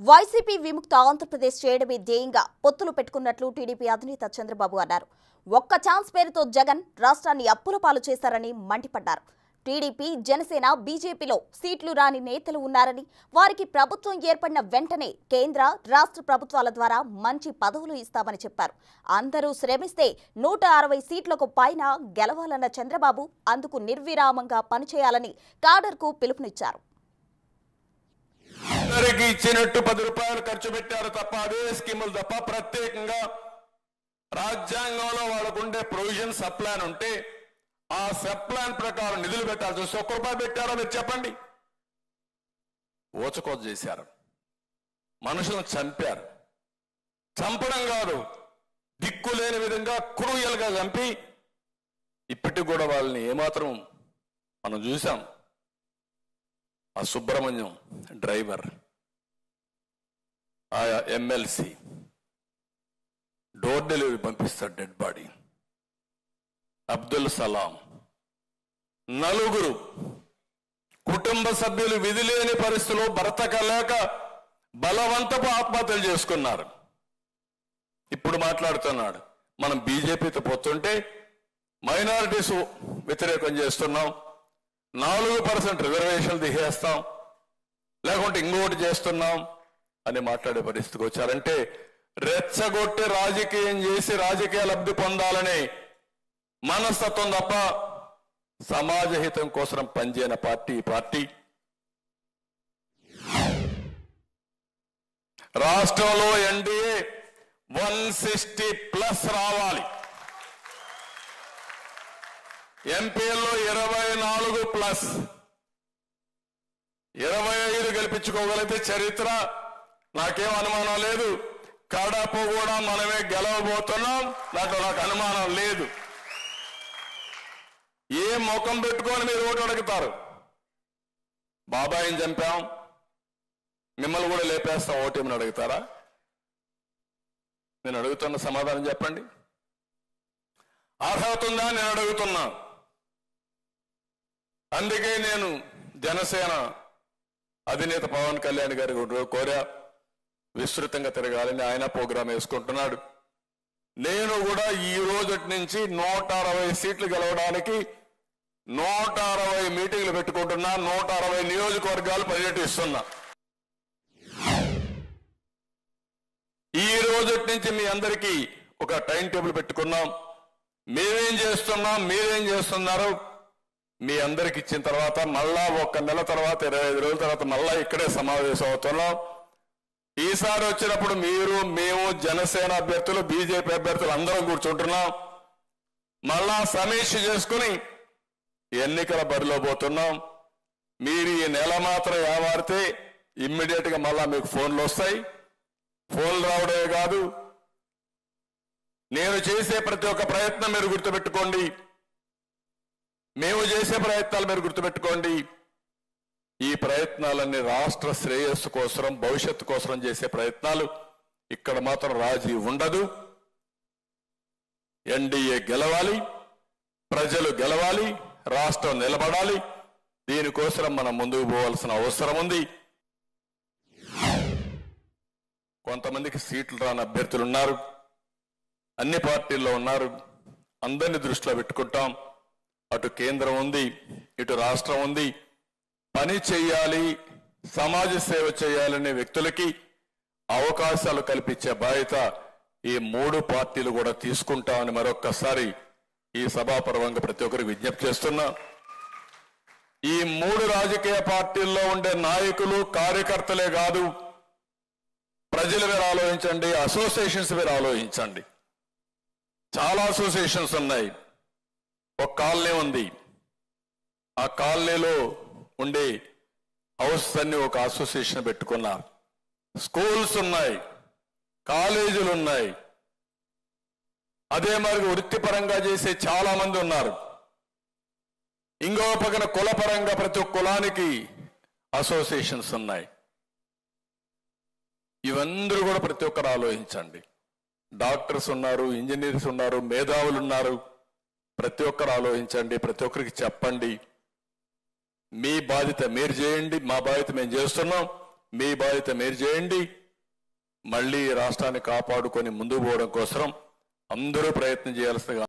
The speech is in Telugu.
వైసీపీ విముక్త ఆంధ్రప్రదేశ్ చేయడమే ధ్యేయంగా పొత్తులు పెట్టుకున్నట్లు టీడీపీ అధినేత చంద్రబాబు అన్నారు. ఒక్క ఛాన్స్ పేరుతో జగన్ రాష్ట్రాన్ని అప్పుల పాలు చేశారని మండిపడ్డారు. టీడీపీ, జనసేన, బీజేపీలో సీట్లు రాని నేతలు ఉన్నారని, వారికి ప్రభుత్వం ఏర్పడిన వెంటనే కేంద్ర, రాష్ట్ర ప్రభుత్వాల ద్వారా మంచి పదవులు ఇస్తామని చెప్పారు. అందరూ శ్రమిస్తే 160 సీట్లకు పైన గెలవాలన్న చంద్రబాబు అందుకు నిర్విరామంగా పనిచేయాలని కాడర్కు పిలుపునిచ్చారు. అందరికి ఇచ్చినట్టు 10 రూపాయలు ఖర్చు పెట్టారు తప్ప అదే స్కీములు తప్ప ప్రత్యేకంగా రాజ్యాంగంలో వాళ్ళకుండే ప్రొవిజన్ సప్లాన్ ఉంటే ఆ సప్లాన్ ప్రకారం నిధులు పెట్టాల్సి వస్తే 1 రూపాయి పెట్టారో మీరు చెప్పండి. ఓచకోత చేశారు, మనుషులను చంపారు. చంపడం కాదు, దిక్కు లేని విధంగా క్రూయల్గా చంపి ఇప్పటికి కూడా వాళ్ళని ఏమాత్రం మనం చూసాం. ఆ సుబ్రహ్మణ్యం డ్రైవర్, ఆ ఎమ్మెల్సీ డోర్ డెలివరీ పంపిస్తాడు డెడ్ బాడీ. అబ్దుల్ సలాం, 4 కుటుంబ సభ్యులు విధి లేని పరిస్థితుల్లో బ్రతకలేక బలవంతపు ఆత్మహత్యలు చేసుకున్నారు. ఇప్పుడు మాట్లాడుతున్నాడు మనం బీజేపీతో పోతుంటే మైనారిటీస్ వ్యతిరేకం చేస్తున్నాం, 4% రిజర్వేషన్లు తీసేస్తాం, లేకుంటే ఇంకోటి చేస్తున్నాం అని మాట్లాడే పరిస్థితికి వచ్చారంటే రెచ్చగొట్టి రాజకీయం చేసి రాజకీయ లబ్ధి పొందాలనే మనస్తత్వం తప్ప సమాజ హితం కోసం పనిచేయని పార్టీ. రాష్ట్రంలో ఎన్డీఏ 160+ రావాలి. ఎంపీల్లో 24+, 25 గెలిపించుకోగలిగితే చరిత్ర, నాకేం అనుమానం లేదు. కడప కూడా మనమే గెలవబోతున్నాం, దాంట్లో నాకు అనుమానం లేదు. ఏ ముఖం పెట్టుకొని మీరు ఓటు అడుగుతారు? బాబాయిని చంపాం, మిమ్మల్ని కూడా లేపేస్తాం ఓటేమని అడుగుతారా? నేను అడుగుతున్న సమాధానం చెప్పండి. అర్హత ఉందా నేను అడుగుతున్నా. అందుకే నేను జనసేన అధినేత పవన్ కళ్యాణ్ గారి కోరా విస్తృతంగా తిరగాలని. ఆయన ప్రోగ్రాం వేసుకుంటున్నాడు. నేను కూడా ఈ రోజు నుంచి 160 సీట్లు గెలవడానికి 160 మీటింగ్లు పెట్టుకుంటున్నా, 160 నియోజకవర్గాలు పర్యటిస్తున్నా. ఈ రోజు నుంచి మీ అందరికీ ఒక టైం టేబుల్ పెట్టుకున్నాం. మేమేం చేస్తున్నాం, మీరేం చేస్తున్నారు, మీ అందరికి ఇచ్చిన తర్వాత మళ్ళా 1 నెల తర్వాత 25 రోజుల తర్వాత మళ్ళా ఇక్కడే సమావేశం అవుతున్నాం. ఈసారి వచ్చినప్పుడు మీరు, మేము, జనసేన అభ్యర్థులు, బీజేపీ అభ్యర్థులు అందరం కూర్చుంటున్నాం. మళ్ళా సమీక్ష చేసుకుని ఎన్నికల బరిలో పోతున్నాం. మీరు ఈ నెల మాత్రం ఏవారితే ఇమ్మీడియట్ గా మళ్ళా మీకు ఫోన్లు వస్తాయి. ఫోన్లు రావడమే కాదు, నేను చేసే ప్రతి ఒక్క ప్రయత్నం మీరు గుర్తుపెట్టుకోండి, మేము చేసే ప్రయత్నాలు మీరు గుర్తుపెట్టుకోండి. ఈ ప్రయత్నాలన్నీ రాష్ట్ర శ్రేయస్సు కోసం, భవిష్యత్తు కోసం చేసే ప్రయత్నాలు. ఇక్కడ మాత్రం రాజీ ఉండదు. ఎన్డీఏ గెలవాలి, ప్రజలు గెలవాలి, రాష్ట్రం నిలబడాలి. దీనికోసం మనం ముందుకు పోవాల్సిన అవసరం ఉంది. కొంతమందికి సీట్లు రాని అభ్యర్థులు ఉన్నారు, అన్ని పార్టీల్లో ఉన్నారు. అందరినీ దృష్టిలో పెట్టుకుంటాం. అటు కేంద్రం ఉంది, ఇటు రాష్ట్రం ఉంది. పని చేయాలి, సమాజ సేవ చేయాలనే వ్యక్తులకి అవకాశాలు కల్పించే బాధ్యత ఈ 3 పార్టీలు కూడా తీసుకుంటామని మరొక్కసారి ఈ సభాపర్వంగా ప్రతి ఒక్కరికి విజ్ఞప్తి చేస్తున్నా. ఈ 3 రాజకీయ పార్టీల్లో ఉండే నాయకులు, కార్యకర్తలే కాదు, ప్రజలు మీరు ఆలోచించండి, అసోసియేషన్స్ మీరు ఆలోచించండి. చాలా అసోసియేషన్స్ ఉన్నాయి. ఒక కాలనీ ఉంది, ఆ కాలనీలో ఉండే హౌస్ అన్ని ఒక అసోసియేషన్ పెట్టుకున్నారు. స్కూల్స్ ఉన్నాయి, కాలేజీలు ఉన్నాయి. అదే మరి వృత్తిపరంగా చేసే చాలా మంది ఉన్నారు. ఇంకో పక్కన కులపరంగా ప్రతి ఒక్క కులానికి అసోసియేషన్స్ ఉన్నాయి. ఇవందరూ కూడా ప్రతి ఒక్కరు ఆలోచించండి. డాక్టర్స్ ఉన్నారు, ఇంజనీర్స్ ఉన్నారు, మేధావులు ఉన్నారు. ప్రతి ఒక్కరు ఆలోచించండి, ప్రతి ఒక్కరికి చెప్పండి. మీ బాధ్యత మీరు చేయండి, మా బాధ్యత మేము చేస్తున్నాం. మీ బాధ్యత మీరు చేయండి. మళ్ళీ రాష్ట్రాన్ని కాపాడుకొని ముందుకు పోవడం కోసం అందరూ ప్రయత్నం చేయాల్సిందిగా